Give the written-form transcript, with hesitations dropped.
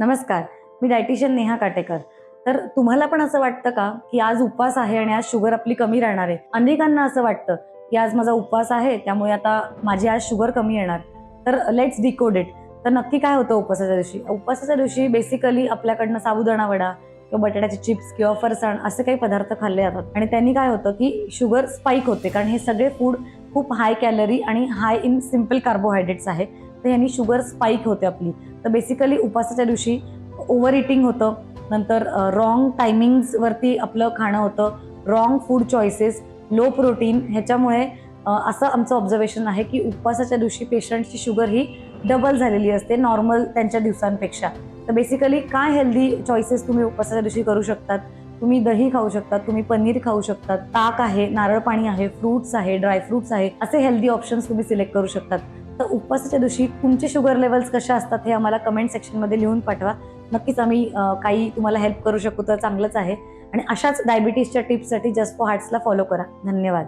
नमस्कार, मी डायटिशियन नेहा काटेकर. तर तुम्हाला पण असं वाटतं का की आज उपवास आहे आणि आज शुगर आपली कमी राहणार आहे? अनेकांना असं वाटतं की आज माझा उपवास आहे त्यामुळे आता माझी आज शुगर कमी येणार. तर लेट्स डिकोड इट. तर नक्की काय होतं उपवासाच्या दिवशी? उपवासाच्या दिवशी बेसिकली आपल्याकडनं साबुदाणा वडा किंवा बटाट्याचे चिप्स किंवा फरसाण असे काही पदार्थ खाल्ले जातात आणि त्यांनी काय होतं की शुगर स्पाइक होते, कारण हे सगळे फूड खूप हाय कॅलरी आणि हाय इन सिम्पल कार्बोहायड्रेट्स आहे. तर यांनी शुगर स्पाइक होते आपली. तर बेसिकली उपवासाच्या दिवशी ओव्हर इटिंग होतं, नंतर रॉंग टायमिंग्सवरती आपलं खाणं होतं, wrong food choices, low protein. ह्याच्यामुळे असं आमचं ऑब्झर्वेशन आहे की उपवासाच्या दिवशी पेशंटची शुगर ही डबल झालेली असते नॉर्मल त्यांच्या दिवसांपेक्षा. तर बेसिकली काय हेल्दी चॉईसेस तुम्ही उपवासाच्या दिवशी करू शकतात? तुम्ही दही खाऊ शकतात, तुम्ही पनीर खाऊ शकतात, ताक आहे, नारळ पाणी आहे, फ्रूट्स आहे, ड्रायफ्रूट्स आहे, असे हेल्दी ऑप्शन्स तुम्ही सिलेक्ट करू शकतात. तर उपवासाच्या दिवशी तुमचे शुगर लेवल्स कशा असतात हे आम्हाला कमेंट सेक्शनमध्ये लिहून पाठवा. नक्कीच आम्ही काही तुम्हाला हेल्प करू शकू तर चांगलंच आहे. आणि अशाच डायबिटीसच्या टिप्ससाठी जस्ट फॉर हार्ट्सला फॉलो करा. धन्यवाद.